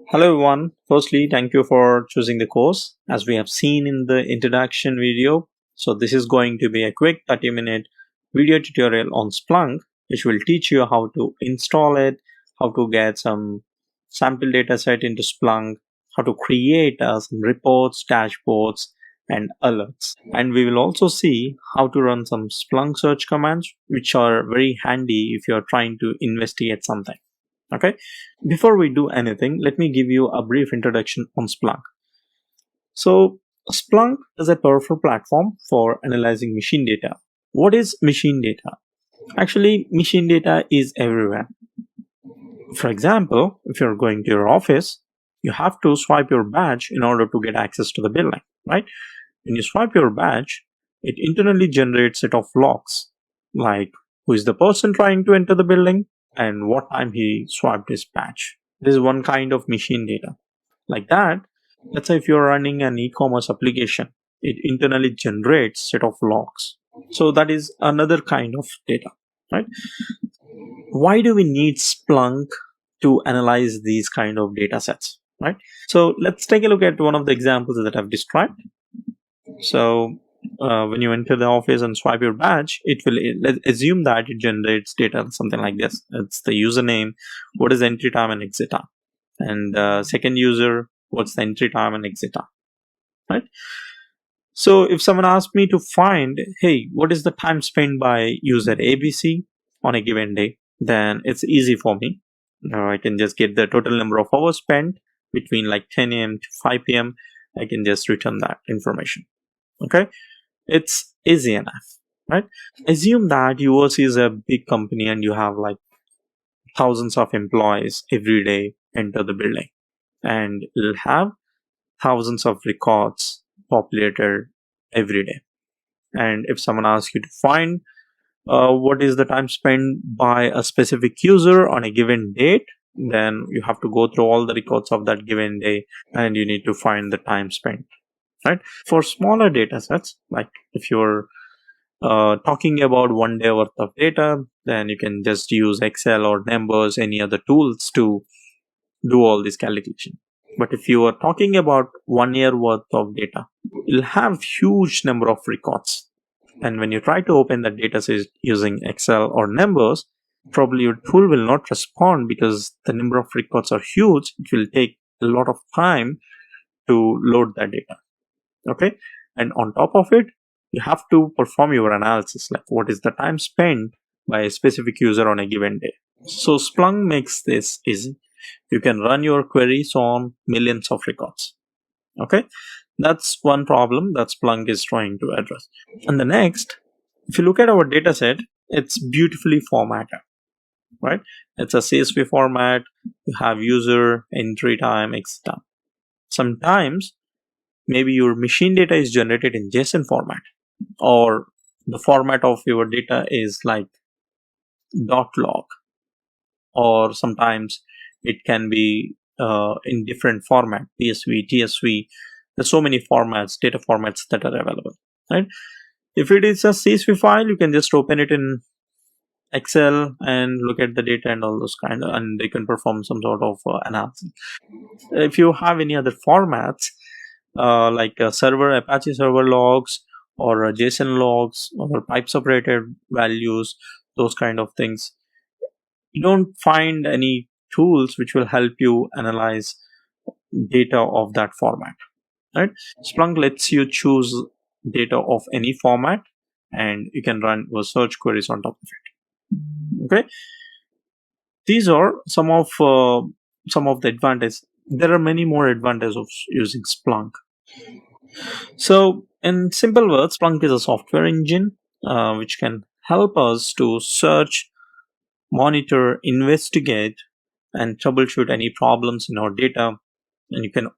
Hello everyone. Firstly, thank you for choosing the course. As we have seen in the introduction video, so this is going to be a quick 30-minute video tutorial on Splunk, which will teach you how to install it, how to get some sample data set into Splunk, how to create some reports, dashboards, and alerts. And we will also see how to run some Splunk search commands, which are very handy if you're trying to investigate something. Okay, before we do anything, let me give you a brief introduction on Splunk. So, Splunk is a powerful platform for analyzing machine data. What is machine data? Actually, machine data is everywhere. For example, if you're going to your office, you have to swipe your badge in order to get access to the building, right? When you swipe your badge, it internally generates a set of logs, like who is the person trying to enter the building and what time he swiped his badge. This is one kind of machine data. Like that, let's say if you're running an e-commerce application, it internally generates set of logs. So that is another kind of data, right? Why do we need Splunk to analyze these kind of data sets, right? So let's take a look at one of the examples that I've described. So when you enter the office and swipe your badge, let's assume that it generates data something like this. It's the username, what is the entry time and exit time, and second user, what's the entry time and exit time, right? So if someone asks me to find, hey, what is the time spent by user ABC on a given day, then it's easy for me. I can just get the total number of hours spent between like 10 a.m. to 5 p.m. I can just return that information. Okay, it's easy enough, right? Assume that yours is a big company and you have like thousands of employees every day enter the building, and you'll have thousands of records populated every day. And if someone asks you to find what is the time spent by a specific user on a given date, then you have to go through all the records of that given day and you need to find the time spent, right? For smaller data sets, like if you're talking about one day worth of data, then you can just use Excel or Numbers, any other tools to do all this calculation. But if you are talking about 1 year worth of data, you'll have huge number of records. And when you try to open that data set using Excel or Numbers, probably your tool will not respond because the number of records are huge. It will take a lot of time to load that data. Okay. And on top of it, you have to perform your analysis, like what is the time spent by a specific user on a given day. So Splunk makes this easy. You can run your queries on millions of records. Okay, that's one problem that Splunk is trying to address. And the next, if you look at our data set, it's beautifully formatted, right? It's a CSV format. You have user, entry time, exit time. Sometimes maybe your machine data is generated in JSON format, or the format of your data is like .log, or sometimes it can be in different format, PSV, TSV. There's so many formats, data formats that are available, right? If it is a CSV file, you can just open it in Excel and look at the data and all those and they can perform some sort of analysis. If you have any other formats, like Apache server logs, or JSON logs, or pipe separated values, those kind of things, you don't find any tools which will help you analyze data of that format, right? Splunk lets you choose data of any format and you can run your search queries on top of it. Okay, these are some of the advantages. There are many more advantages of using Splunk. So in simple words, Splunk is a software engine which can help us to search, monitor, investigate, and troubleshoot any problems in our data. And you can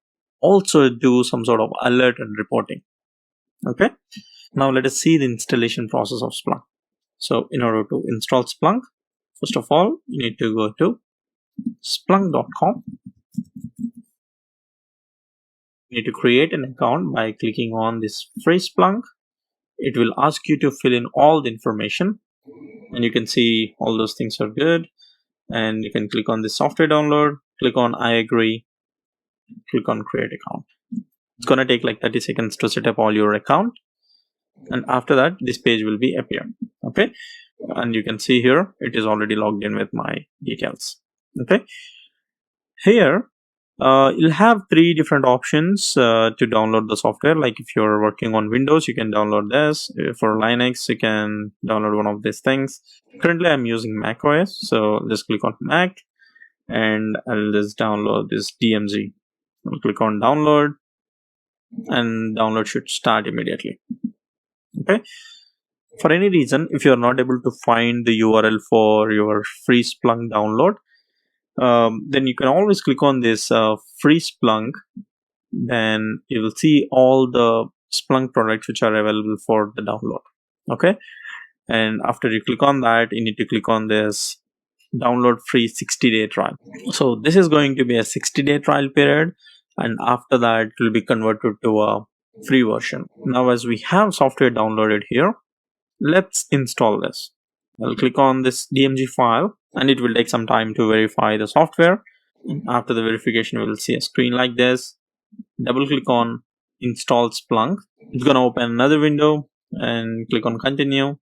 also do some sort of alert and reporting. Okay, now let us see the installation process of Splunk. So in order to install Splunk, first of all, you need to go to splunk.com. You need to create an account by clicking on this free Splunk. It will ask you to fill in all the information, and you can see all those things are good. And you can click on the software download, click on I agree, click on create account. It's gonna take like 30 seconds to set up all your account, and after that this page will be appear. Okay, and you can see here it is already logged in with my details. Okay, here you'll have three different options to download the software. Like if you're working on Windows, you can download this. For Linux, you can download one of these things. Currently I'm using Mac OS, so just click on Mac and I'll just download this DMZ. I'll click on download and download should start immediately. Okay, for any reason if you're not able to find the URL for your free Splunk download, then you can always click on this free Splunk. Then you will see all the Splunk products which are available for the download. Okay, and after you click on that, you need to click on this download free 60-day trial. So this is going to be a 60-day trial period, and after that it will be converted to a free version. Now as we have software downloaded here, let's install this. I'll click on this DMG file and it will take some time to verify the software. After the verification, we will see a screen like this. Double click on install Splunk. It's gonna open another window and click on continue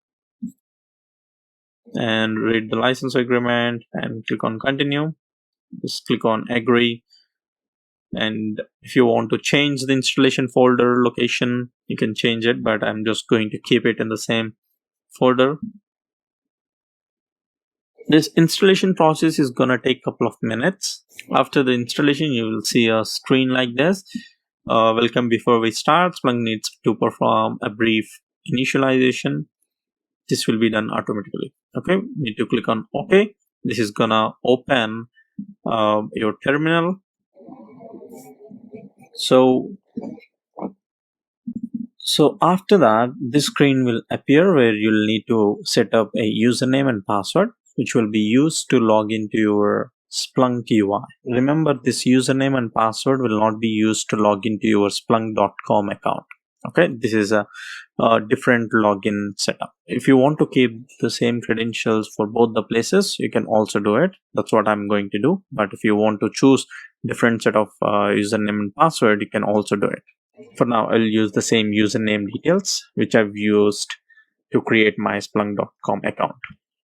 and read the license agreement and click on continue. Just click on agree, and if you want to change the installation folder location, you can change it, but I'm just going to keep it in the same folder. This installation process is gonna take a couple of minutes. After the installation, you will see a screen like this. Welcome. Before we start, Splunk needs to perform a brief initialization. This will be done automatically. Okay, need to click on OK. This is gonna open your terminal. So after that, this screen will appear where you'll need to set up a username and password, which will be used to log into your Splunk UI. Remember, this username and password will not be used to log into your Splunk.com account. Okay, this is a different login setup. If you want to keep the same credentials for both the places, you can also do it. That's what I'm going to do. But if you want to choose different set of username and password, you can also do it. For now, I'll use the same username details which I've used to create my Splunk.com account.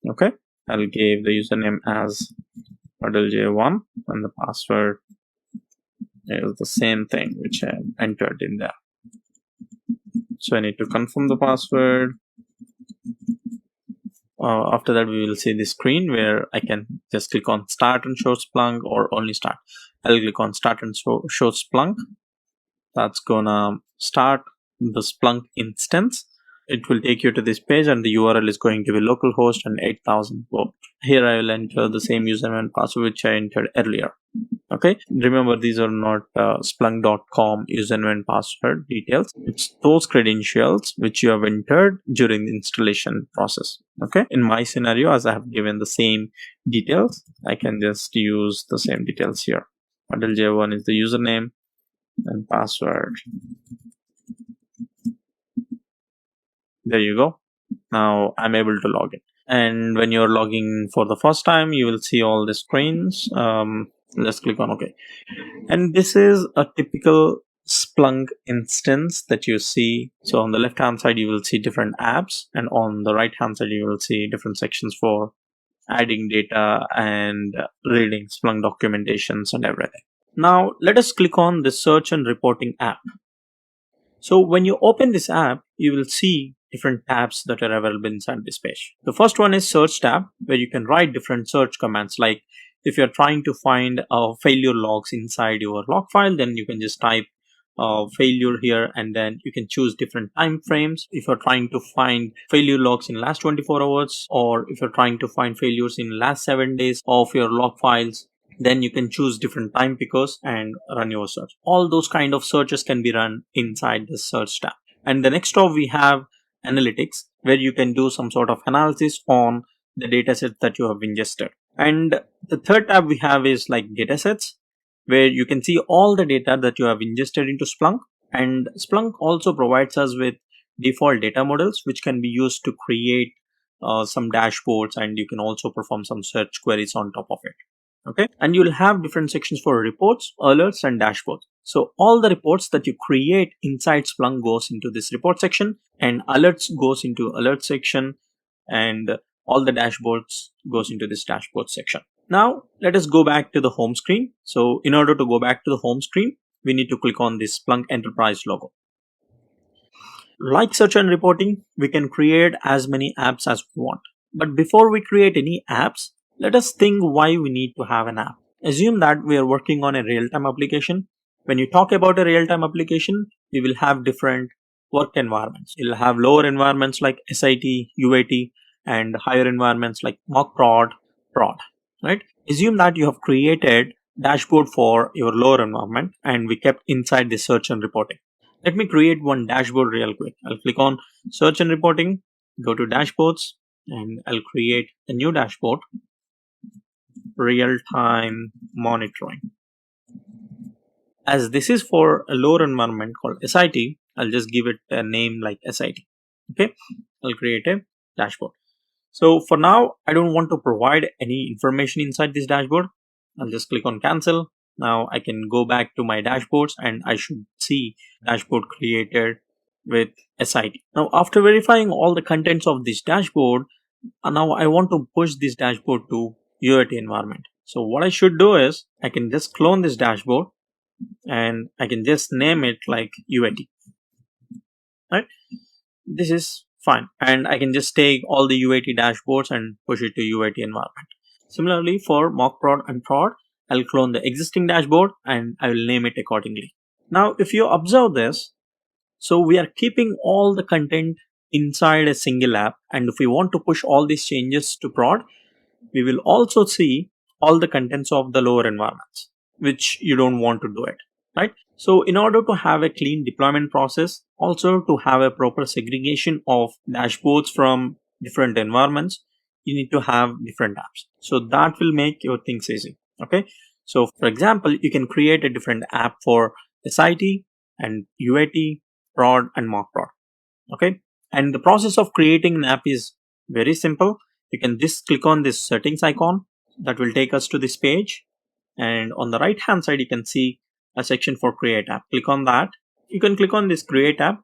Okay, I'll give the username as adilj1 and the password is the same thing which I entered in there. So I need to confirm the password. After that, we will see the screen where I can just click on start and show Splunk or only start. I'll click on start and show Splunk. That's gonna start the Splunk instance. It will take you to this page and the URL is going to be localhost and 8000 port. Here I will enter the same username and password which I entered earlier. Okay, remember these are not Splunk.com username and password details. It's those credentials which you have entered during the installation process. Okay, in my scenario, as I have given the same details, I can just use the same details here. adilj1 is the username and password. There you go. Now I'm able to log in. And when you're logging for the first time, you will see all the screens. Let's click on OK. And this is a typical Splunk instance that you see. So on the left hand side, you will see different apps, and on the right hand side, you will see different sections for adding data and reading Splunk documentations and everything. Now let us click on the search and reporting app. So when you open this app, you will see different tabs that are available inside this page. The first one is search tab, where you can write different search commands. Like if you're trying to find failure logs inside your log file, then you can just type failure here, and then you can choose different time frames. If you're trying to find failure logs in last 24 hours, or if you're trying to find failures in last 7 days of your log files, then you can choose different time pickers and run your search. All those kind of searches can be run inside the search tab. And the next tab we have analytics, where you can do some sort of analysis on the datasets that you have ingested. And the third tab we have is like datasets, where you can see all the data that you have ingested into Splunk. And Splunk also provides us with default data models, which can be used to create some dashboards, and you can also perform some search queries on top of it. Okay, and you'll have different sections for reports, alerts, and dashboards. So all the reports that you create inside Splunk goes into this report section, and alerts goes into alert section, and all the dashboards goes into this dashboard section. Now let us go back to the home screen. So in order to go back to the home screen, we need to click on this Splunk Enterprise logo. Like search and reporting, we can create as many apps as we want. But before we create any apps, let us think why we need to have an app. Assume that we are working on a real-time application. When you talk about a real-time application, we will have different work environments. You'll have lower environments like SIT, UAT, and higher environments like mock prod, right? Assume that you have created dashboard for your lower environment and we kept inside the search and reporting. Let me create one dashboard real quick. I'll click on search and reporting, go to dashboards, and I'll create a new dashboard, real time monitoring. As this is for a lower environment called SIT, I'll just give it a name like SIT. Okay, I'll create a dashboard. So for now, I don't want to provide any information inside this dashboard. I'll just click on cancel. Now I can go back to my dashboards and I should see dashboard created with SIT. Now after verifying all the contents of this dashboard, now I want to push this dashboard to UAT environment. So what I should do is I can just clone this dashboard and I can just name it like UAT, right? This is fine, and I can just take all the UAT dashboards and push it to UAT environment. Similarly for mock prod and prod, I'll clone the existing dashboard and I will name it accordingly. Now if you observe this, so we are keeping all the content inside a single app, and if we want to push all these changes to prod, we will also see all the contents of the lower environments, which you don't want to do it, right? So in order to have a clean deployment process, also to have a proper segregation of dashboards from different environments, you need to have different apps. So that will make your things easy. Okay. So for example, you can create a different app for SIT and UAT, prod, and mock prod. Okay. And the process of creating an app is very simple. You can just click on this settings icon that will take us to this page. And on the right hand side, you can see a section for create app. Click on that. You can click on this create app,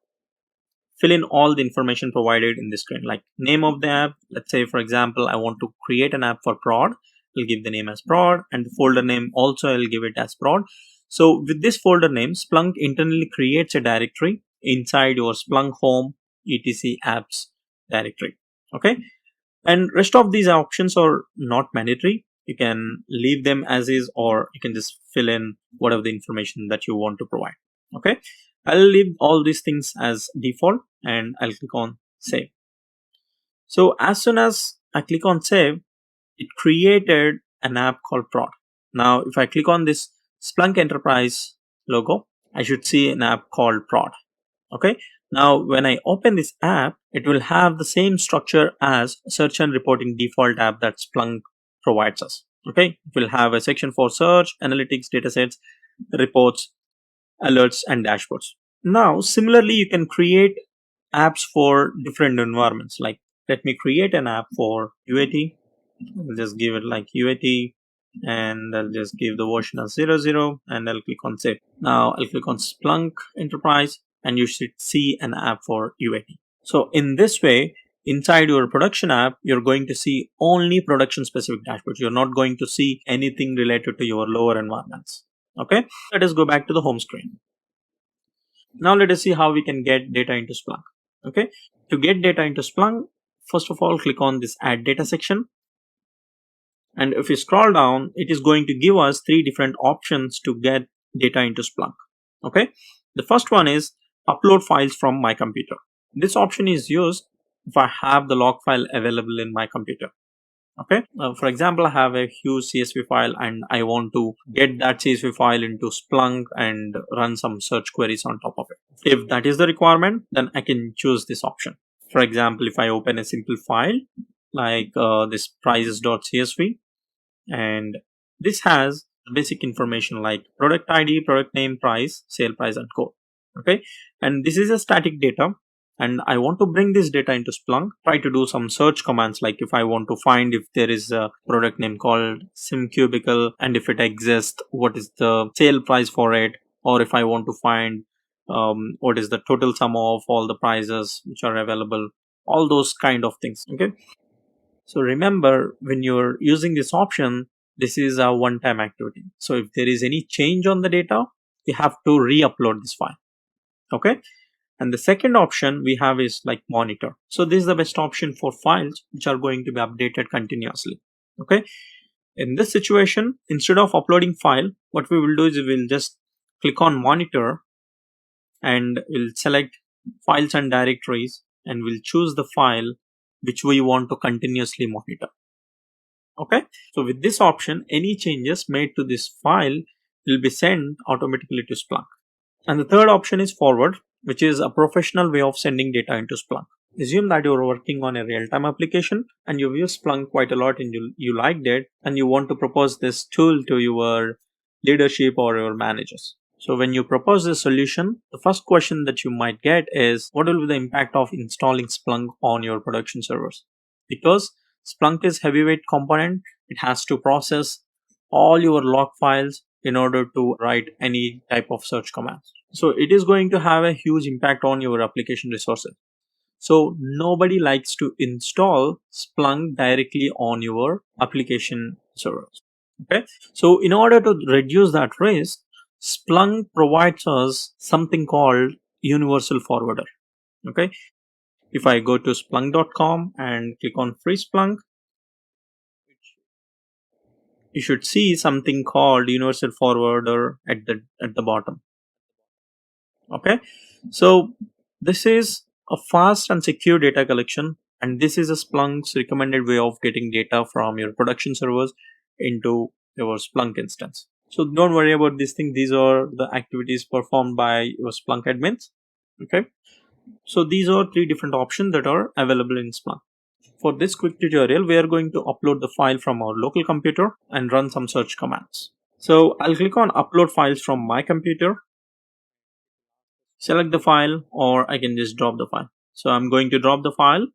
fill in all the information provided in the screen, like name of the app. Let's say, for example, I want to create an app for prod. I'll give the name as prod, and the folder name also I'll give it as prod. So with this folder name, Splunk internally creates a directory inside your Splunk home etc apps directory. Okay, and rest of these options are not mandatory. You can leave them as is, or you can just fill in whatever the information that you want to provide. Okay, I'll leave all these things as default and I'll click on save. So as soon as I click on save, it created an app called prod. Now if I click on this Splunk Enterprise logo, I should see an app called prod. Okay, now when I open this app, it will have the same structure as search and reporting default app that Splunk provides us. Okay, it will have a section for search, analytics, datasets, reports, alerts, and dashboards. Now similarly, you can create apps for different environments. Like let me create an app for UAT. I'll just give it like UAT, and I'll just give the version as 00 and I'll click on save. Now I'll click on Splunk Enterprise and you should see an app for UAT. So in this way, inside your production app, you're going to see only production specific dashboards. You're not going to see anything related to your lower environments. Okay, let us go back to the home screen. Now let us see how we can get data into Splunk. Okay, to get data into Splunk, first of all, click on this add data section. And if you scroll down, it is going to give us three different options to get data into Splunk. Okay, the first one is upload files from my computer. This option is used if I have the log file available in my computer. Okay, for example, I have a huge CSV file and I want to get that CSV file into Splunk and run some search queries on top of it. If that is the requirement, then I can choose this option. For example, if I open a simple file like this prices.csv, and this has basic information like product ID, product name, price, sale price, and code. Okay, and this is a static data and I want to bring this data into Splunk, try to do some search commands, like if I want to find if there is a product name called SimCubicle, and if it exists, what is the sale price for it, or if I want to find what is the total sum of all the prices which are available, all those kind of things. Okay, so remember, when you're using this option, this is a one-time activity. So if there is any change on the data, you have to re-upload this file. Okay, and the second option we have is like monitor. So this is the best option for files which are going to be updated continuously. Okay, in this situation, instead of uploading file, what we will do is we will just click on monitor, and we'll select files and directories, and we'll choose the file which we want to continuously monitor. Okay, so with this option, any changes made to this file will be sent automatically to Splunk. And the third option is forward, which is a professional way of sending data into Splunk. Assume that you're working on a real-time application and you've used Splunk quite a lot and you liked it, and you want to propose this tool to your leadership or your managers. So when you propose this solution, the first question that you might get is, what will be the impact of installing Splunk on your production servers? Because Splunk is heavyweight component, it has to process all your log files in order to write any type of search commands. So it is going to have a huge impact on your application resources. So nobody likes to install Splunk directly on your application servers. Okay. So in order to reduce that risk, Splunk provides us something called universal forwarder. Okay. If I go to splunk.com and click on free Splunk, you should see something called universal forwarder at the bottom. Okay, so this is a fast and secure data collection, and this is a Splunk's recommended way of getting data from your production servers into your Splunk instance. So don't worry about this thing, these are the activities performed by your Splunk admins. Okay, so these are three different options that are available in Splunk. For this quick tutorial, we are going to upload the file from our local computer and run some search commands. So I'll click on upload files from my computer, select the file, or I can just drop the file. So I'm going to drop the file.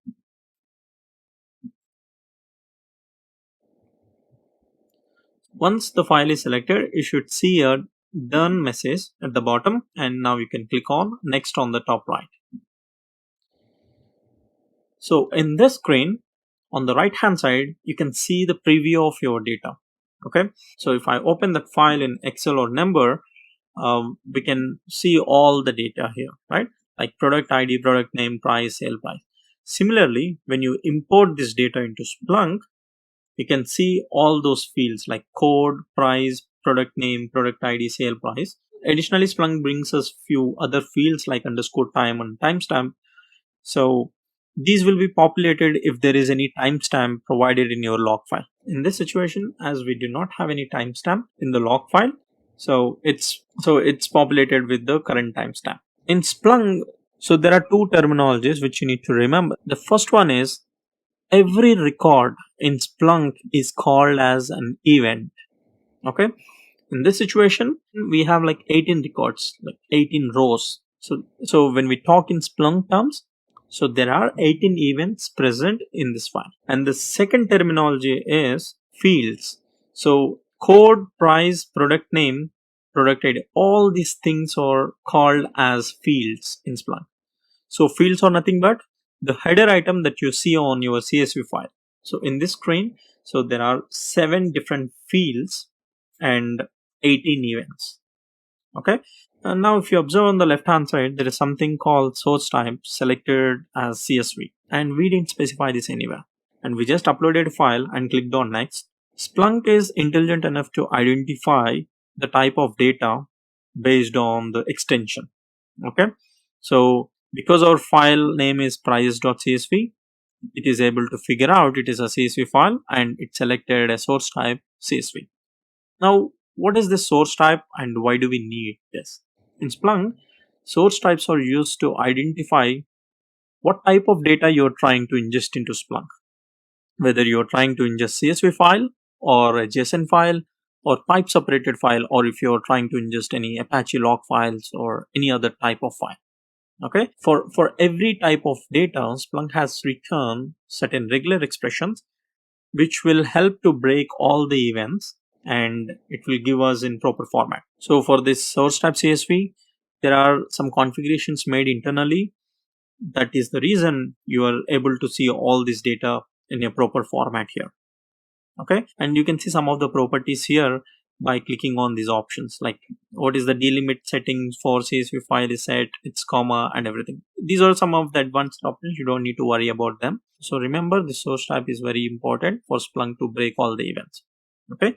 Once the file is selected, you should see a done message at the bottom, and now you can click on next on the top right. So in this screen, on the right hand side, you can see the preview of your data. Okay, so if I open that file in Excel or Number, we can see all the data here, right? Like product ID, product name, price, sale price. Similarly, when you import this data into Splunk, you can see all those fields like code, price, product name, product ID, sale price. Additionally, Splunk brings us few other fields like underscore time and timestamp. So these will be populated if there is any timestamp provided in your log file. In this situation, as we do not have any timestamp in the log file, so it's populated with the current timestamp. In Splunk, so there are two terminologies which you need to remember. The first one is every record in Splunk is called as an event. Okay, in this situation we have like 18 records, like 18 rows. So when we talk in Splunk terms, so there are 18 events present in this file. And the second terminology is fields. So code, price, product name, product ID, all these things are called as fields in Splunk. So fields are nothing but the header item that you see on your CSV file. So in this screen, so there are 7 different fields and 18 events. Okay. And now if you observe on the left hand side, there is something called source type selected as CSV, and we didn't specify this anywhere. And we just uploaded a file and clicked on next. Splunk is intelligent enough to identify the type of data based on the extension. Okay. So because our file name is price.csv, it is able to figure out it is a CSV file, and it selected a source type CSV. Now, what is this source type and why do we need this? In Splunk, source types are used to identify what type of data you're trying to ingest into Splunk. Whether you're trying to ingest CSV file or a JSON file or type separated file, or if you're trying to ingest any Apache log files or any other type of file. Okay, for every type of data, Splunk has returned certain regular expressions which will help to break all the events, and it will give us in proper format. So for this source type CSV, there are some configurations made internally. That is the reason you are able to see all this data in a proper format here. Okay, and you can see some of the properties here by clicking on these options, like what is the delimit settings for CSV file is set, its comma and everything. These are some of the advanced options, you don't need to worry about them. So remember, the source type is very important for Splunk to break all the events. Okay,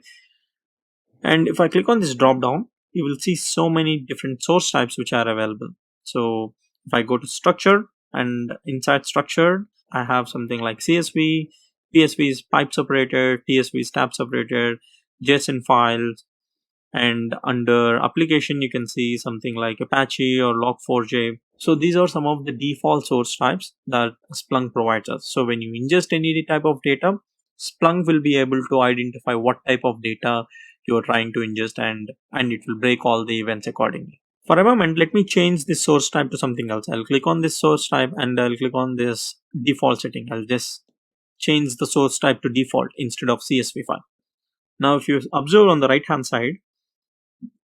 and if I click on this drop down, you will see so many different source types which are available. So if I go to structure, and inside structure I have something like CSV, PSV is pipe separator, TSV is tab separator, JSON files, and under application you can see something like Apache or Log4j. So these are some of the default source types that Splunk provides us. So when you ingest any type of data, Splunk will be able to identify what type of data you are trying to ingest, and it will break all the events accordingly. For a moment, let me change this source type to something else. I'll click on this source type and I'll click on this default setting. I'll just change the source type to default instead of CSV file. Now if you observe on the right hand side,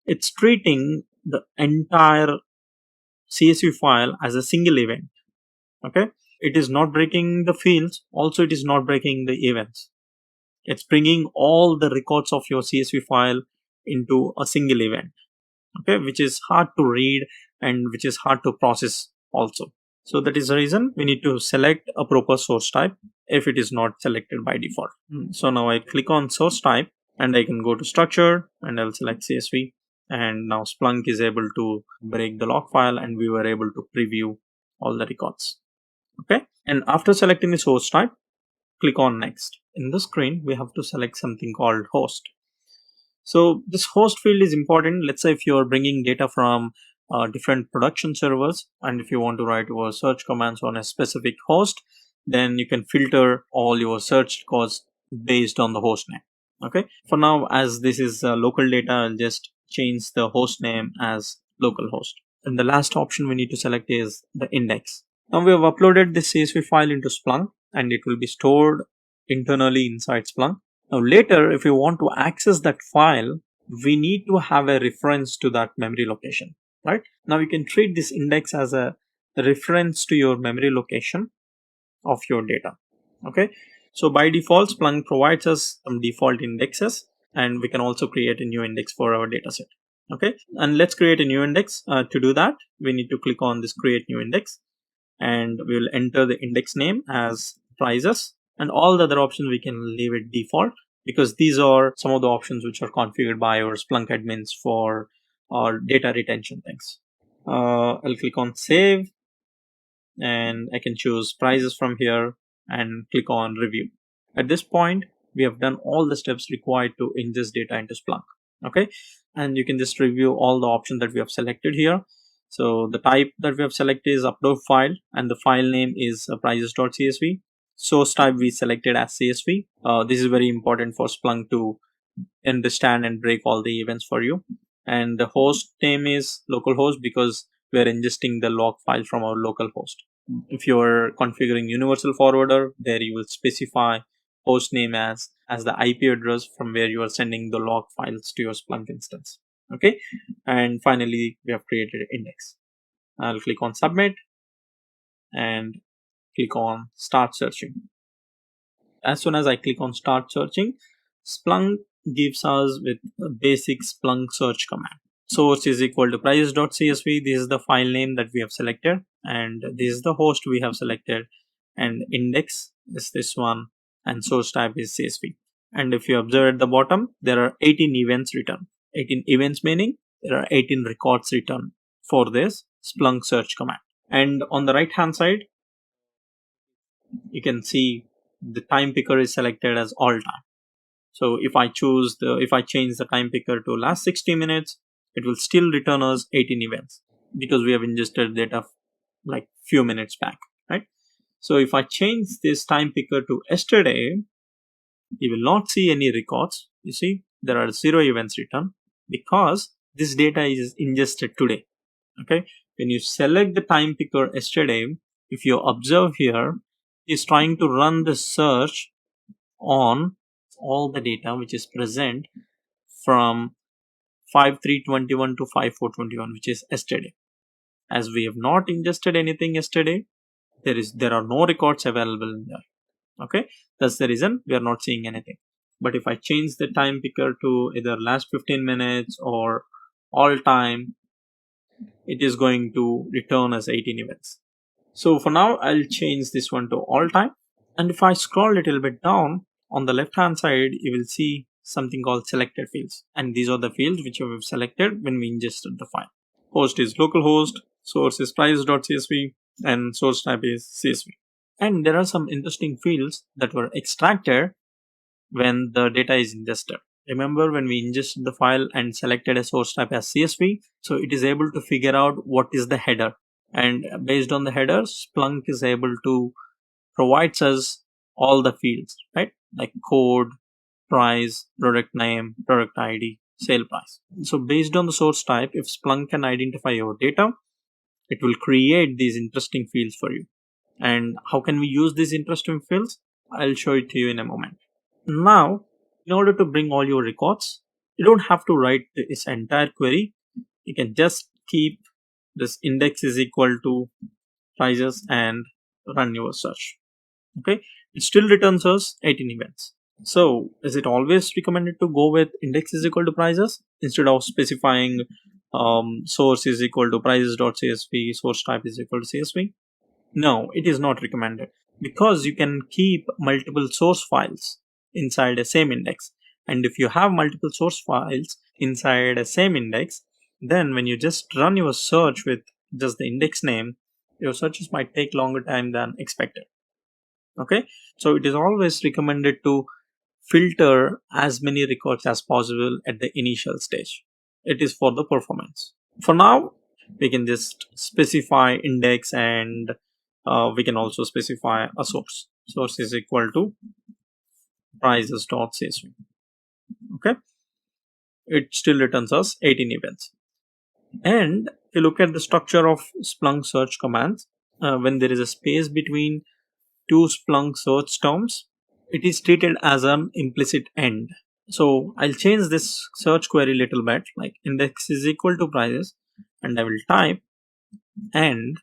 it's treating the entire CSV file as a single event. Okay, it is not breaking the fields, also it is not breaking the events. It's bringing all the records of your CSV file into a single event. Okay, which is hard to read and which is hard to process also. So that is the reason we need to select a proper source type if it is not selected by default. So now I click on source type and I can go to structure and I'll select CSV, and now Splunk is able to break the log file and we were able to preview all the records. Okay, and after selecting the source type, click on next. In the screen we have to select something called host. So this host field is important. Let's say if you're bringing data from different production servers, and if you want to write your search commands on a specific host, then you can filter all your search codes based on the host name. Okay, for now, as this is local data, I'll just change the host name as localhost. And the last option we need to select is the index. Now we have uploaded this CSV file into Splunk and it will be stored internally inside Splunk. Now later, if you want to access that file, we need to have a reference to that memory location, right? Now you can treat this index as a reference to your memory location of your data. Okay, so by default, Splunk provides us some default indexes, and we can also create a new index for our dataset. Okay, and let's create a new index. To do that, we need to click on this create new index, and we will enter the index name as prices, and all the other options we can leave it default, because these are some of the options which are configured by our Splunk admins for our data retention things. I'll click on save and I can choose prices from here and click on review. At this point, we have done all the steps required to ingest data into Splunk. Okay, and you can just review all the options that we have selected here. So the type that we have selected is upload file, and the file name is prices.csv. Source type we selected as CSV. This is very important for Splunk to understand and break all the events for you. And the host name is localhost because we are ingesting the log file from our local host. If you are configuring universal forwarder, there you will specify host name as the IP address from where you are sending the log files to your Splunk instance. Okay, and finally we have created an index. I'll click on submit and click on start searching. As soon as I click on start searching, Splunk gives us with a basic Splunk search command. Source is equal to prices.csv. This is the file name that we have selected, and this is the host we have selected, and index is this one, and source type is CSV. And if you observe at the bottom, there are 18 events returned. 18 events meaning there are 18 records returned for this Splunk search command. And on the right hand side, you can see the time picker is selected as all time. So if I change the time picker to last 60 minutes, it will still return us 18 events because we have ingested data like few minutes back, right? So if I change this time picker to yesterday, you will not see any records. You see, there are 0 events returned because this data is ingested today. Okay, when you select the time picker yesterday, if you observe here, it's trying to run the search on all the data which is present from 5/3/21 to 5/4/21, which is yesterday. As we have not ingested anything yesterday, there are no records available in there. Okay, that's the reason we are not seeing anything. But if I change the time picker to either last 15 minutes or all time, it is going to return as 18 events. So for now, I'll change this one to all time. And if I scroll a little bit down on the left hand side, you will see something called selected fields. And these are the fields which we have selected when we ingested the file. Host is localhost, source is prices.csv, and source type is CSV. And there are some interesting fields that were extracted when the data is ingested. Remember when we ingested the file and selected a source type as CSV, so it is able to figure out what is the header. And based on the header, Splunk is able to provide us all the fields, right? Like code, price, product name, product ID, sale price. So based on the source type, if Splunk can identify your data, it will create these interesting fields for you. And how can we use these interesting fields? I'll show it to you in a moment. Now, in order to bring all your records, you don't have to write this entire query. You can just keep this index is equal to prices and run your search. Okay, it still returns us 18 events. So is it always recommended to go with index is equal to prices instead of specifying source is equal to prices.csv, source type is equal to csv? No, it is not recommended, because you can keep multiple source files inside a same index. And if you have multiple source files inside a same index, then when you just run your search with just the index name, your searches might take longer time than expected. Okay, so it is always recommended to filter as many records as possible at the initial stage. It is for the performance. For now, we can just specify index, and we can also specify a source. Source is equal to prices.csv. Okay, it still returns us 18 events. And if you look at the structure of Splunk search commands, when there is a space between two Splunk search terms, it is treated as an implicit end. So I'll change this search query a little bit, like index is equal to prices, and I will type and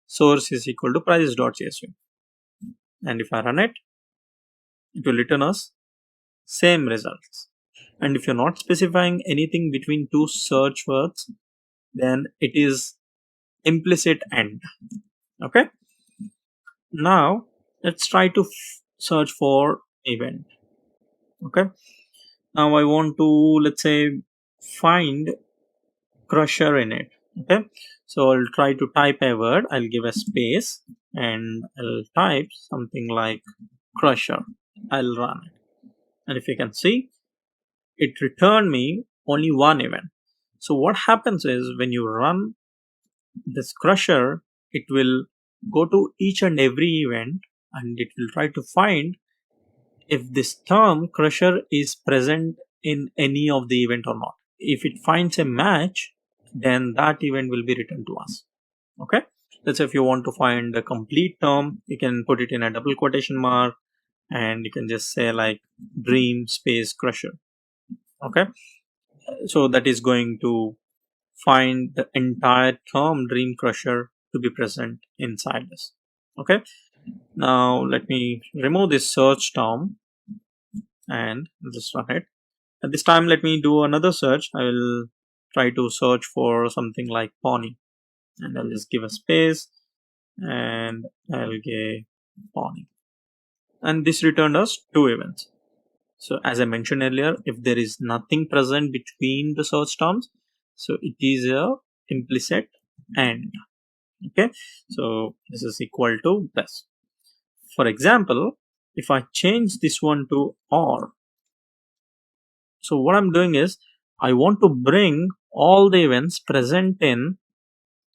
source is equal to prices.csv. And if I run it, it will return us same results. And if you're not specifying anything between two search words, then it is implicit end. Okay. Now let's try to search for event. Okay. Now I want to, let's say, find crusher in it. Okay, so I'll try to type a word. I'll give a space and I'll type something like crusher. I'll run it, and if you can see, it returned me only one event. So what happens is when you run this crusher, it will go to each and every event and it will try to find if this term crusher is present in any of the event or not. If it finds a match, then that event will be returned to us. Okay, let's say if you want to find a complete term, you can put it in a double quotation mark and you can just say like dream space crusher. Okay, so that is going to find the entire term dream crusher to be present inside this. Okay, now let me remove this search term and just run it. At this time, let me do another search. I will try to search for something like pony, and I'll just give a space and I'll get pony. And this returned us two events. So as I mentioned earlier, if there is nothing present between the search terms, so it is a implicit end. Okay, so this is equal to this. For example, if I change this one to or, so what I'm doing is I want to bring all the events present in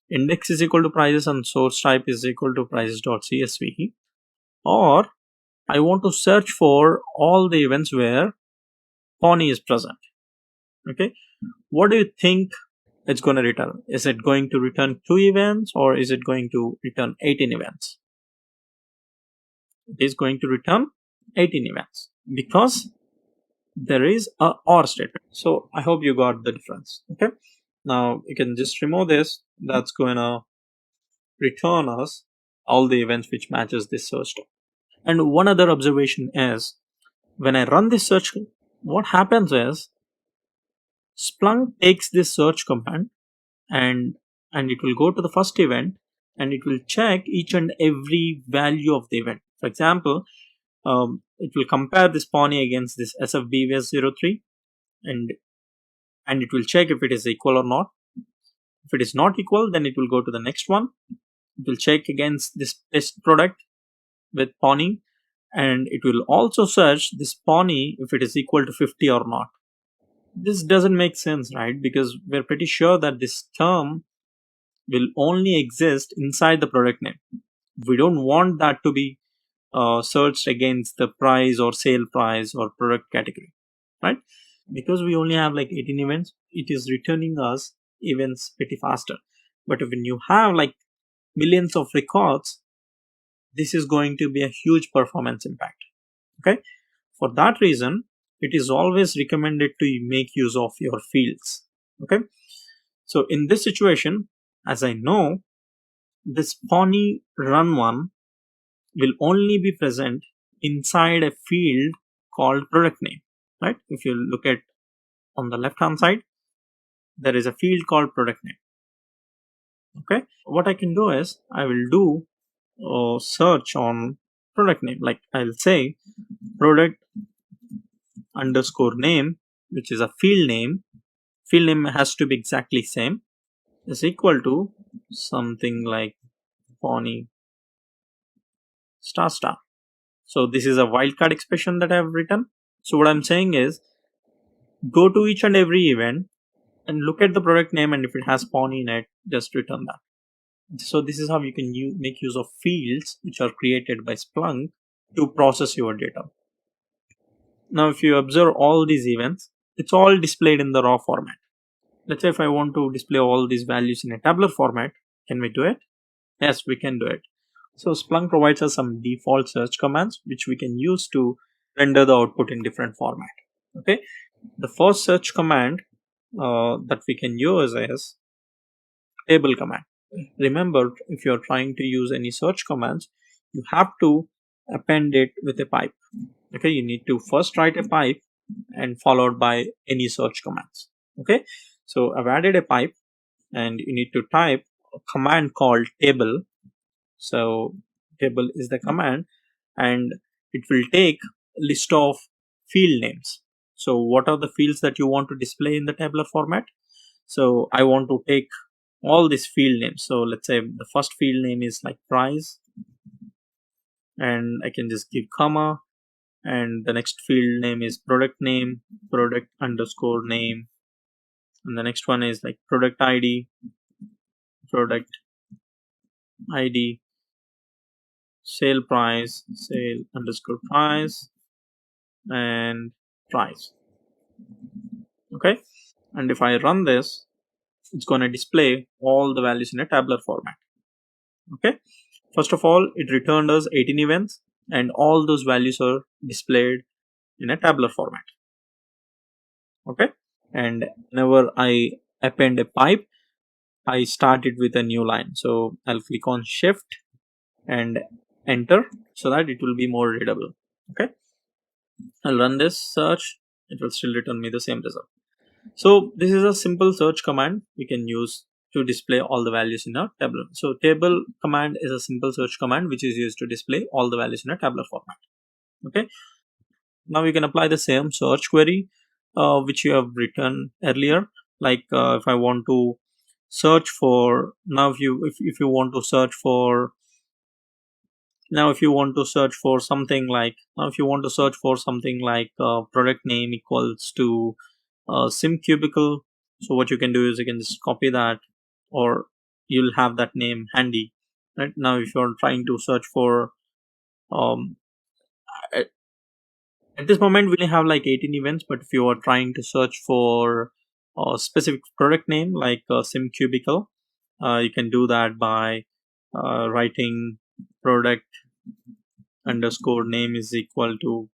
index is equal to prices and source type is equal to prices.csv, or I want to search for all the events where pony is present. Okay, what do you think it's going to return? Is it going to return 2 events, or is it going to return 18 events? It is going to return 18 events because there is a or statement. So I hope you got the difference. Okay, now you can just remove this. That's going to return us all the events which matches this search term. And one other observation is, when I run this search, what happens is Splunk takes this search command and it will go to the first event and it will check each and every value of the event. For example, it will compare this Pawnee against this SFBVS03, and it will check if it is equal or not. If it is not equal, then it will go to the next one. It will check against this test product with Pawnee, and it will also search this Pawnee if it is equal to 50 or not. This doesn't make sense, right? Because we're pretty sure that this term will only exist inside the product name. We don't want that to be searched against the price or sale price or product category, right? Because we only have like 18 events, it is returning us events pretty faster. But when you have like millions of records, this is going to be a huge performance impact. Okay, for that reason, it is always recommended to make use of your fields. Okay, so in this situation, as I know, this Pawnee run one will only be present inside a field called product name, right? If you look at on the left hand side, there is a field called product name. Okay, what I can do is I will do a search on product name. Like I'll say product underscore name, which is a field name. Field name has to be exactly same, is equal to something like Pawnee star star. So this is a wildcard expression that I have written. So what I'm saying is, go to each and every event and look at the product name, and if it has Pawnee in it, just return that. So this is how you can make use of fields which are created by Splunk to process your data. Now if you observe all these events, it's all displayed in the raw format. Let's say if I want to display all these values in a tabular format, can we do it? Yes, we can do it. So Splunk provides us some default search commands which we can use to render the output in different format. Okay, the first search command that we can use is table command. Remember, if you're trying to use any search commands, you have to append it with a pipe. Okay, you need to first write a pipe and followed by any search commands. Okay, so I've added a pipe and you need to type a command called table. So table is the command and it will take a list of field names. So what are the fields that you want to display in the tabular format? So I want to take all these field names. So let's say the first field name is like price, and I can just give comma, and the next field name is product name, product underscore name, and the next one is like product ID, product ID, sale price, sale underscore price, and price. Okay, and if I run this, it's going to display all the values in a tabular format. Okay, first of all, it returned us 18 events and all those values are displayed in a tabular format. Okay, and whenever I append a pipe, I start it with a new line. So I'll click on shift and enter so that it will be more readable. Okay, I'll run this search, it will still return me the same result. So this is a simple search command we can use to display all the values in a tabular. So table command is a simple search command which is used to display all the values in a tabular format. Okay, now you can apply the same search query which you have written earlier. Like if I want to search for, now if you want to search for, now if you want to search for something like, now if you want to search for something like product name equals to sim cubicle, so what you can do is you can just copy that, or you'll have that name handy. Right now if you're trying to search for um, at, at this moment we only have like 18 events, but if you are trying to search for a specific product name like sim cubicle. You can do that by writing product underscore name is equal to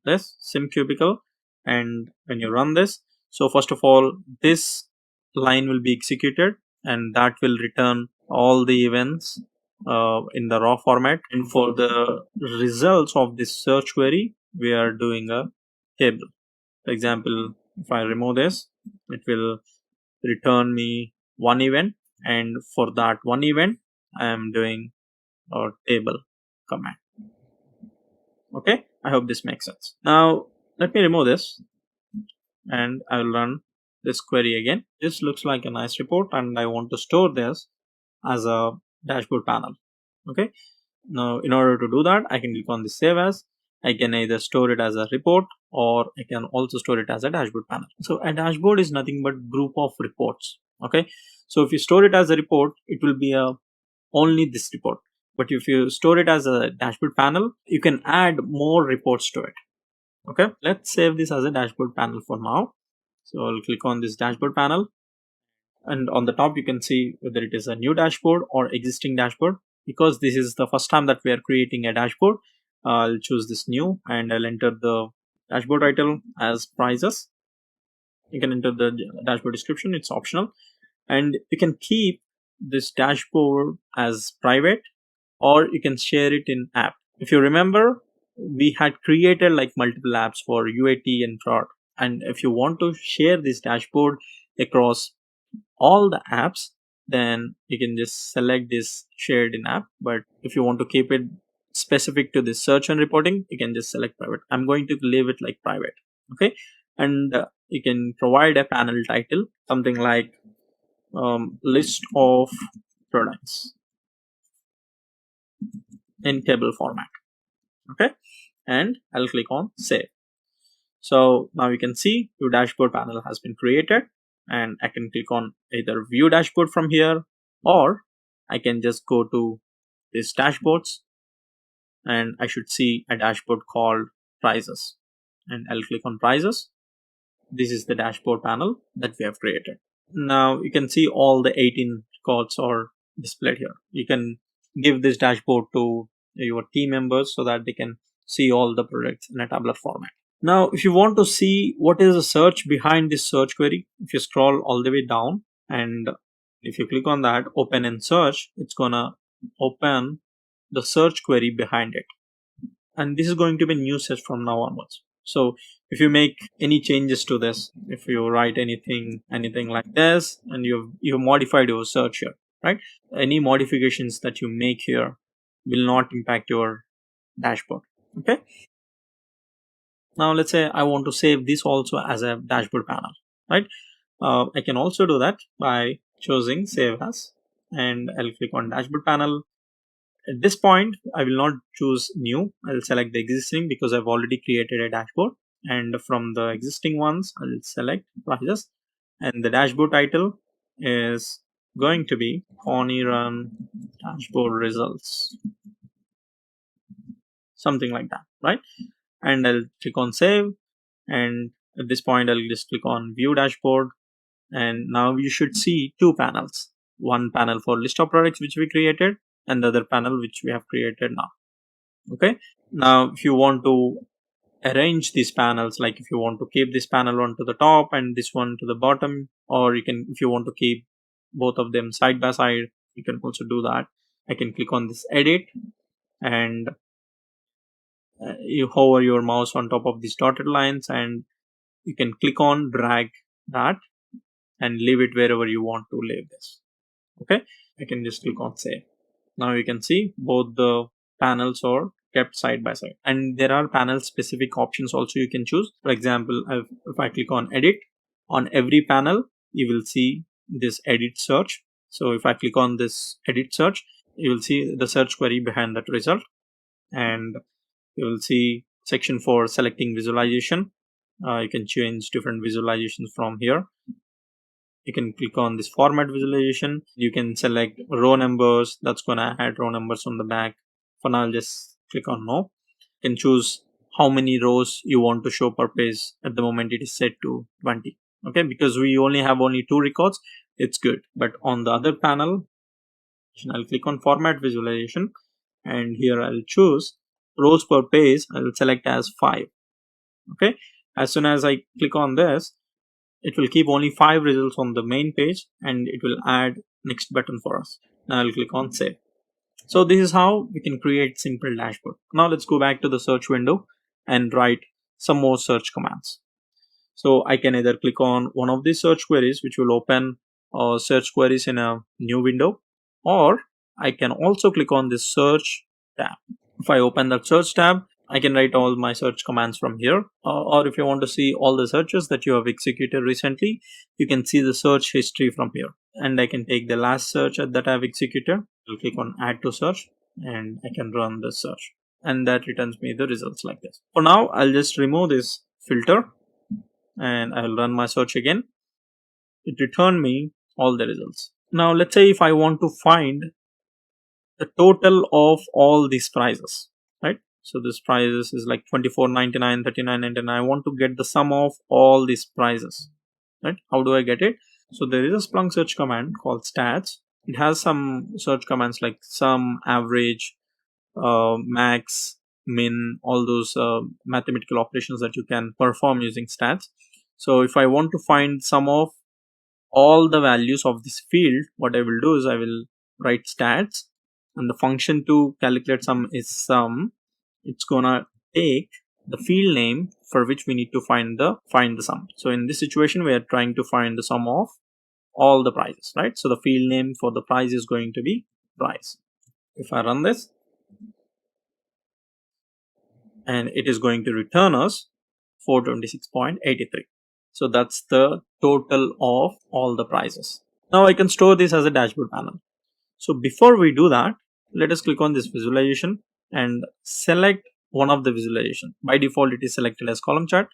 this sim cubicle. And when you run this, so first of all, this line will be executed, and that will return all the events in the raw format. And for the results of this search query, we are doing a table. For example, if I remove this, it will return me one event, and for that one event I am doing a table command. Okay, I hope this makes sense. Now let me remove this, and I will run this query again. This looks like a nice report, and I want to store this as a dashboard panel. Okay, now in order to do that, I can click on the save as. I can either store it as a report, or I can also store it as a dashboard panel. So a dashboard is nothing but group of reports. Okay, so if you store it as a report, it will be a only this report. But if you store it as a dashboard panel, you can add more reports to it. Okay, let's save this as a dashboard panel for now. So I'll click on this dashboard panel, and on the top you can see whether it is a new dashboard or existing dashboard. Because this is the first time that we are creating a dashboard, I'll choose this new, and I'll enter the dashboard title as prices. You can enter the dashboard description, it's optional. And you can keep this dashboard as private, or you can share it in app. If you remember, we had created like multiple apps for UAT and fraud. And if you want to share this dashboard across all the apps, then you can just select this shared in app. But if you want to keep it specific to this search and reporting, you can just select private. I'm going to leave it like private. Okay, and you can provide a panel title, something like list of products in table format. Okay, and I'll click on save. So now you can see your dashboard panel has been created, and I can click on either view dashboard from here, or I can just go to this dashboards, and I should see a dashboard called prices, and I'll click on prices. This is the dashboard panel that we have created. Now you can see all the 18 records are displayed here. You can give this dashboard to your team members so that they can see all the products in a tabular format. Now, if you want to see what is the search behind this search query, if you scroll all the way down, and if you click on that, open and search, it's gonna open the search query behind it. And this is going to be new search from now onwards. So if you make any changes to this, if you write anything like this, and you've modified your search here, right? Any modifications that you make here will not impact your dashboard. Okay. Now let's say I want to save this also as a dashboard panel, right? I can also do that by choosing save as, and I'll click on dashboard panel. At this point, I will not choose new. I'll select the existing because I've already created a dashboard. And from the existing ones, I'll select prices. And the dashboard title is going to be Connie Run Dashboard Results. Something like that, right? And I'll click on save. And at this point, I'll just click on view dashboard. And now you should see two panels. One panel for list of products which we created, and the other panel which we have created now. Okay, now if you want to arrange these panels, like if you want to keep this panel on to the top and this one to the bottom, or you can, if you want to keep both of them side by side, you can also do that. I can click on this edit, and you hover your mouse on top of these dotted lines, and you can click on drag that and leave it wherever you want to leave this. Okay, I can just click on save. Now you can see both the panels are kept side by side, and there are panel specific options also you can choose. For example, if I click on edit, on every panel you will see this edit search. So if I click on this edit search, you will see the search query behind that result, and you will see section for selecting visualization. You can change different visualizations from here. You can click on this format visualization. You can select row numbers. That's going to add row numbers on the back. For now, I'll just click on no. You can choose how many rows you want to show per page. At the moment, it is set to 20. Okay, because we only have two records, it's good. But on the other panel, I'll click on format visualization, and here I'll choose rows per page. I will select as 5. Okay, as soon as I click on this, it will keep only 5 results on the main page, and it will add next button for us. Now I'll click on save. So this is how we can create simple dashboard. Now let's go back to the search window and write some more search commands. So I can either click on one of these search queries, which will open search queries in a new window, or I can also click on this search tab. If I open that search tab, I can write all my search commands from here. Or if you want to see all the searches that you have executed recently, you can see the search history from here. And I can take the last search that I've executed. I'll click on add to search, and I can run the search. And that returns me the results like this. For now, I'll just remove this filter, and I'll run my search again. It returned me all the results. Now let's say if I want to find the total of all these prices, right? So this prices is like 24.99, 39.99. I want to get the sum of all these prices, right? How do I get it? So there is a Splunk search command called stats. It has some search commands like sum, average, max, min, all those mathematical operations that you can perform using stats. So if I want to find sum of all the values of this field, what I will do is I will write stats, and the function to calculate sum is sum. It's gonna take the field name for which we need to find the sum. So in this situation, we are trying to find the sum of all the prices, right? So the field name for the price is going to be price. If I run this, and it is going to return us 426.83. So that's the total of all the prices. Now I can store this as a dashboard panel. So before we do that, let us click on this visualization and select one of the visualization. By default, it is selected as column chart.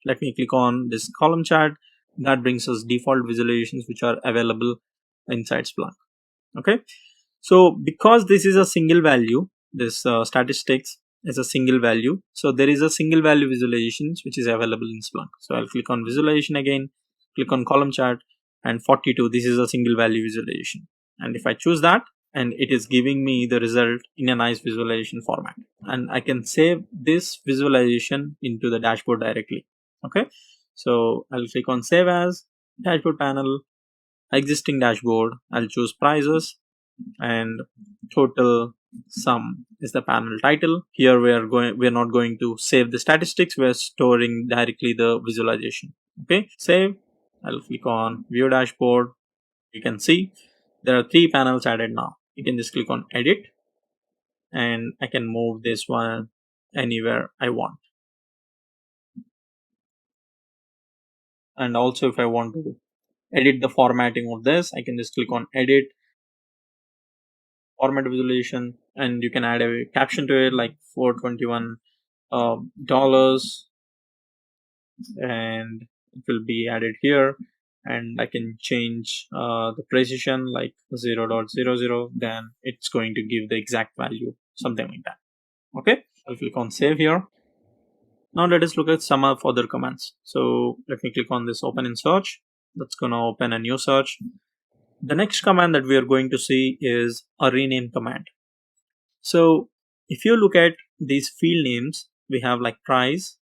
Let me click on this column chart. That brings us default visualizations which are available inside Splunk. Okay. So because this is a single value, this statistics is a single value. So there is a single value visualizations which is available in Splunk. So I'll click on visualization again, click on column chart, and 42, this is a single value visualization. And if I choose that, and it is giving me the result in a nice visualization format, and I can save this visualization into the dashboard directly. Okay. So I'll click on save as dashboard panel, existing dashboard. I'll choose prices, and total sum is the panel title. Here we're not going to save the statistics, we're storing directly the visualization. Okay, save. I'll click on view dashboard. You can see there are 3 panels added now. You can just click on edit, and I can move this one anywhere I want. And also if I want to edit the formatting of this, I can just click on edit, format visualization, and you can add a caption to it like 421 dollars, and it will be added here. And I can change the precision like 0.00, then it's going to give the exact value, something like that. Okay, I'll click on save here. Now let us look at some of other commands. So let me click on this open in search. That's gonna open a new search. The next command that we are going to see is a rename command. So if you look at these field names, we have like price,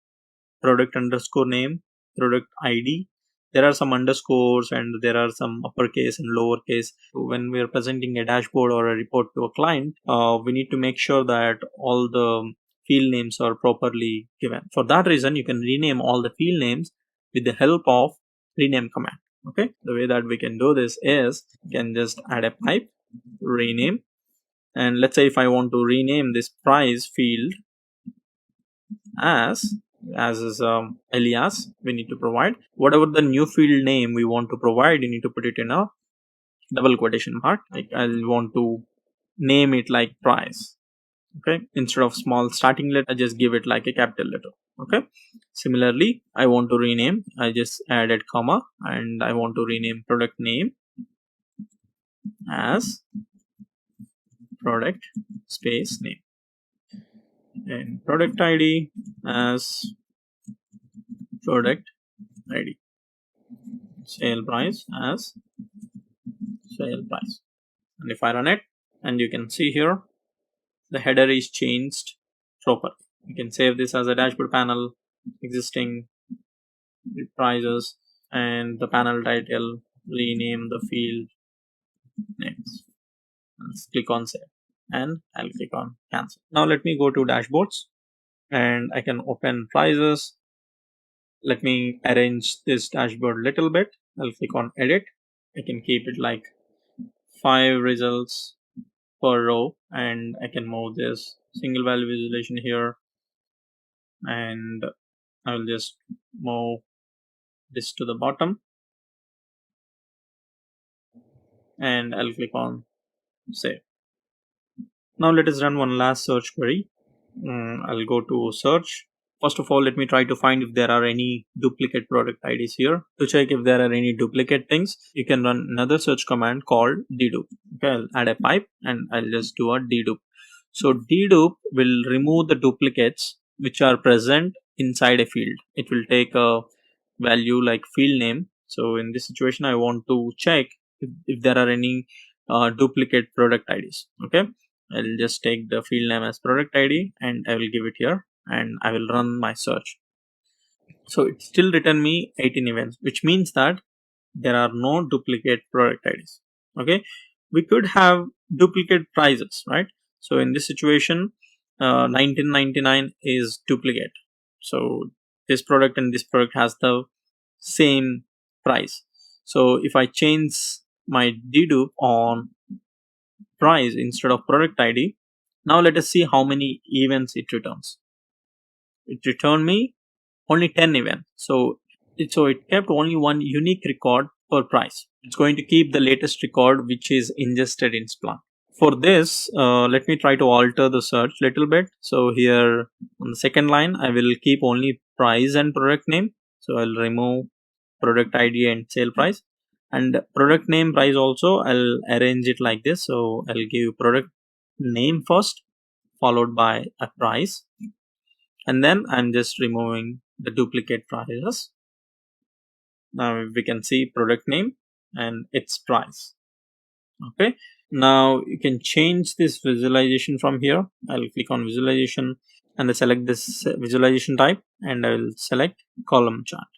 product underscore name, product ID. There are some underscores and there are some uppercase and lowercase. When we are presenting a dashboard or a report to a client, we need to make sure that all the field names are properly given. For that reason, you can rename all the field names with the help of rename command. Okay, the way that we can do this is you can just add a pipe, rename, and let's say if I want to rename this price field as is alias, we need to provide whatever the new field name we want to provide. You need to put it in a double quotation mark. Like I'll want to name it like price. Okay, instead of small starting letter, I just give it like a capital letter. Okay, similarly, I want to rename, I just added comma, and I want to rename product name as product space name, and product ID as product ID. sale price as sale price. And if I run it, and you can see here the header is changed properly. You can save this as a dashboard panel, existing prices, and the panel title, rename the field names. Let's click on save, and I'll click on cancel. Now let me go to dashboards, and I can open prices. Let me arrange this dashboard a little bit. I'll click on edit. I can keep it like 5 results per row, and I can move this single value visualization here, and I will just move this to the bottom, and I'll click on save. Now let us run one last search query. I'll go to search. First of all, let me try to find if there are any duplicate product IDs here. To check if there are any duplicate things, you can run another search command called dedupe. Okay, I'll add a pipe and I'll just do a dedupe. So dedupe will remove the duplicates which are present inside a field. It will take a value like field name. So in this situation, I want to check if there are any duplicate product IDs. Okay, I'll just take the field name as product ID and I will give it here, and I will run my search. So it still return me 18 events, which means that there are no duplicate product IDs. Okay, we could have duplicate prices, right? So in this situation, 1999 is duplicate. So this product and this product has the same price. So if I change my dedupe on price instead of product ID, now let us see how many events it returns. It returned me only 10 events. So it kept only one unique record per price. It's going to keep the latest record which is ingested in Splunk. For this, let me try to alter the search little bit. So here on the second line, I will keep only price and product name. So I'll remove product ID and sale price. And product name price also, I'll arrange it like this. So I'll give product name first, followed by a price. And then I'm just removing the duplicate prices. Now we can see product name and its price. Okay. Now you can change this visualization from here. I'll click on visualization and I select this visualization type, and I will select column chart.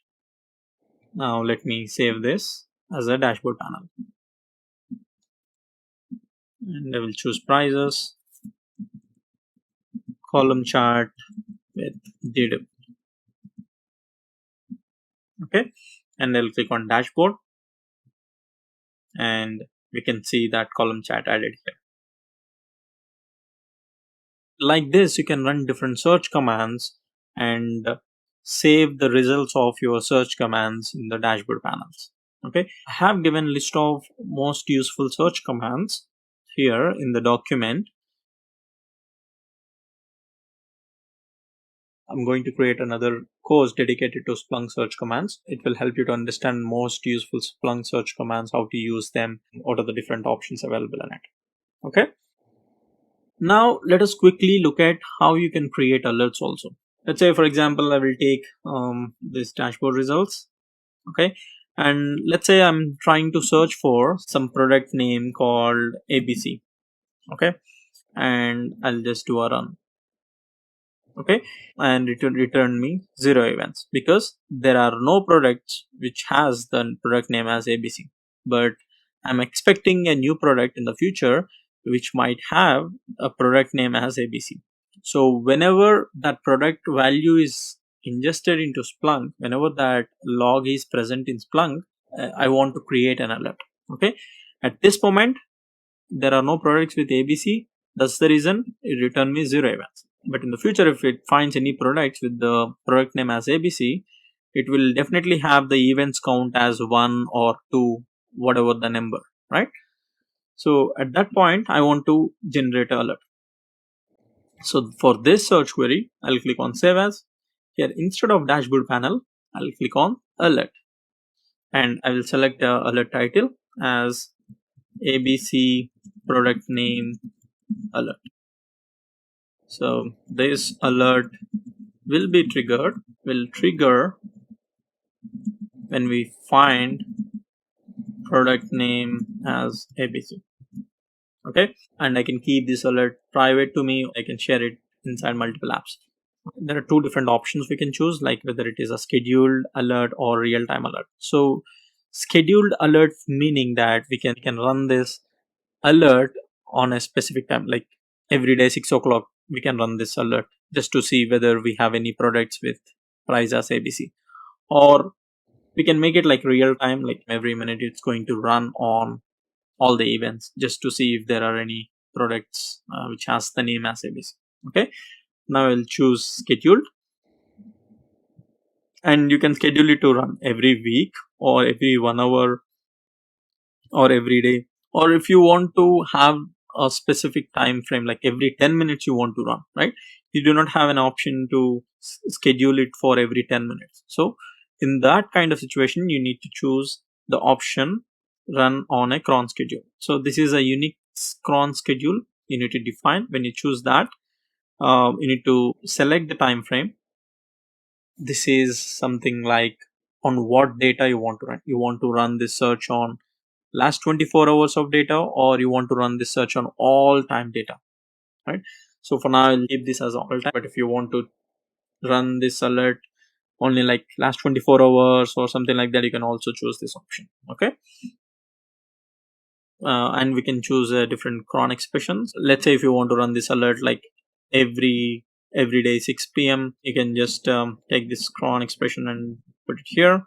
Now let me save this as a dashboard panel, and I will choose prices, column chart with dedupe. Okay, and I'll click on dashboard, and we can see that column chart added here. Like this, you can run different search commands and save the results of your search commands in the dashboard panels. Okay, I have given list of most useful search commands here in the document. I'm going to create another course dedicated to Splunk search commands. It will help you to understand most useful Splunk search commands, how to use them, what are the different options available in it. Okay. Now let us quickly look at how you can create alerts also. Let's say, for example, I will take this dashboard results. Okay, and let's say I'm trying to search for some product name called ABC. Okay, and I'll just do a run. Okay, and it will return me 0 events because there are no products which has the product name as ABC. But I'm expecting a new product in the future which might have a product name as ABC. So whenever that product value is ingested into Splunk, whenever that log is present in Splunk, I want to create an alert. Okay, at this moment there are no products with ABC. That's the reason it returned me 0 events. But in the future, if it finds any products with the product name as ABC, it will definitely have the events count as 1 or 2, whatever the number, right? So at that point, I want to generate an alert. So for this search query, I'll click on save as. Here, instead of dashboard panel, I'll click on alert, and I will select the alert title as ABC product name alert. So this alert will trigger when we find product name as ABC. Okay, and I can keep this alert private to me. I can share it inside multiple apps. There are two different options we can choose, like whether it is a scheduled alert or real-time alert. So scheduled alert meaning that we can run this alert on a specific time, like every day 6 o'clock we can run this alert just to see whether we have any products with price as ABC. Or we can make it like real time, like every minute it's going to run on all the events just to see if there are any products which has the name as ABC. Okay, now I'll choose scheduled, and you can schedule it to run every week or every 1 hour or every day, or if you want to have a specific time frame, like every 10 minutes you want to run, right? You do not have an option to schedule it for every 10 minutes. So in that kind of situation you need to choose the option run on a cron schedule. So this is a unique cron schedule you need to define. When you choose that, you need to select the time frame. This is something like on what data you want to run. You want to run this search on last 24 hours of data, or you want to run this search on all time data, right? So for now I'll keep this as all time, but if you want to run this alert only like last 24 hours or something like that, you can also choose this option. Okay, and we can choose different cron expressions. Let's say if you want to run this alert like every day 6 p.m, you can just take this cron expression and put it here,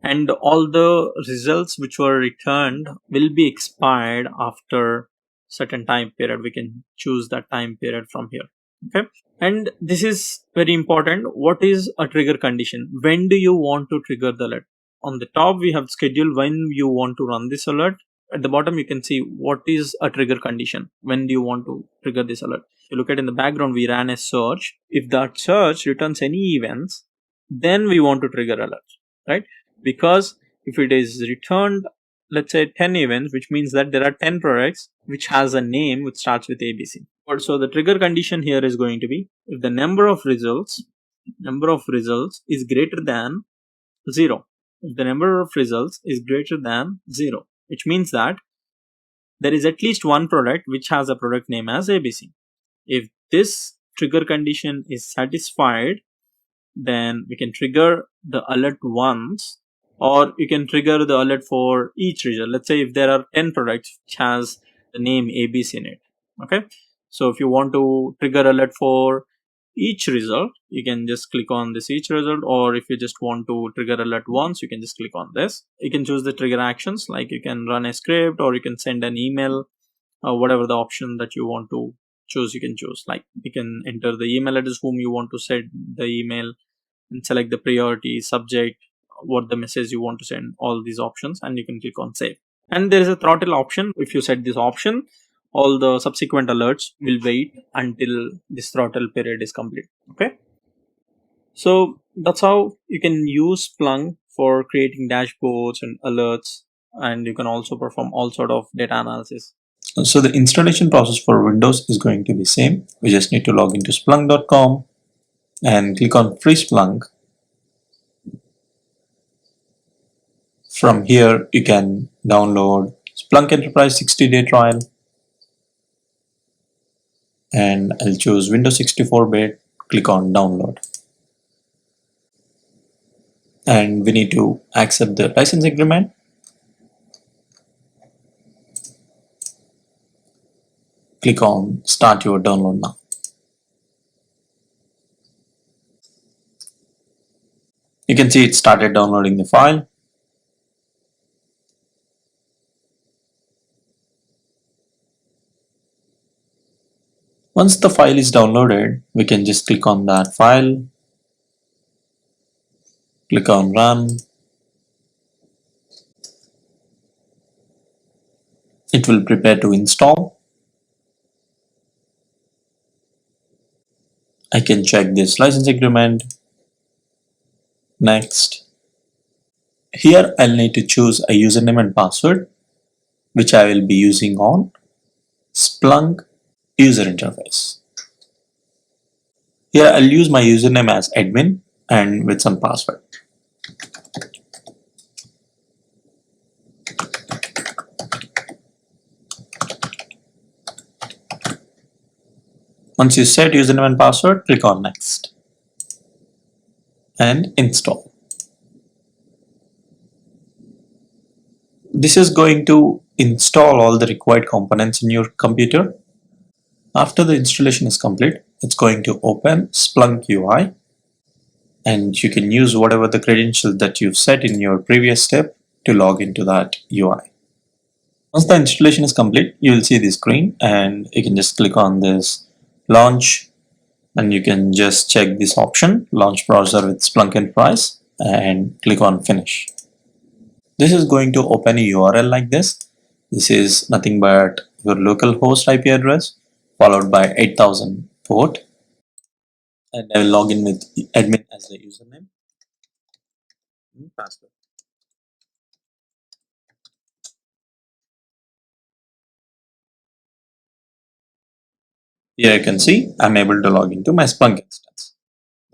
and all the results which were returned will be expired after certain time period. We can choose that time period from here. Okay, and this is very important. What is a trigger condition? When do you want to trigger the alert? On the top we have schedule when you want to run this alert. At the bottom you can see what is a trigger condition. When do you want to trigger this alert? You look at in the background, we ran a search. If that search returns any events, then we want to trigger alert, right? Because if it is returned, let's say 10 events, which means that there are 10 products which has a name which starts with ABC. So the trigger condition here is going to be if the number of results is greater than 0. If the number of results is greater than 0, which means that there is at least one product which has a product name as ABC. If this trigger condition is satisfied, then we can trigger the alert once, or you can trigger the alert for each result. Let's say if there are 10 products which has the name ABC in it. Okay, so if you want to trigger alert for each result, you can just click on this each result, or if you just want to trigger alert once, you can just click on this. You can choose the trigger actions, like you can run a script or you can send an email, or whatever the option that you want to choose, you can choose. Like you can enter the email address whom you want to send the email, and select the priority, subject, what the message you want to send, all these options, and you can click on save. And there is a throttle option. If you set this option, all the subsequent alerts will wait until this throttle period is complete. Okay, so that's how you can use Splunk for creating dashboards and alerts, and you can also perform all sort of data analysis. So the installation process for Windows is going to be same. We just need to log into splunk.com and click on free Splunk. From here you can download Splunk Enterprise 60-day trial, and I'll choose Windows 64-bit, click on download. And we need to accept the license agreement. Click on start your download now. You can see it started downloading the file. Once the file is downloaded, we can just click on that file, click on run. It will prepare to install. I can check this license agreement. Next. Here I'll need to choose a username and password, which I will be using on Splunk user interface. Here I'll use my username as admin and with some password. Once you set username and password, click on next and install. This is going to install all the required components in your computer. After the installation is complete, it's going to open Splunk UI, and you can use whatever the credentials that you've set in your previous step to log into that UI. Once the installation is complete, you will see the screen and you can just click on this launch, and you can just check this option, launch browser with Splunk Enterprise, and click on finish. This is going to open a URL like this. This is nothing but your local host IP address followed by 8000 port, and I will log in with admin as the username and password. Here you can see I'm able to log into my Splunk instance.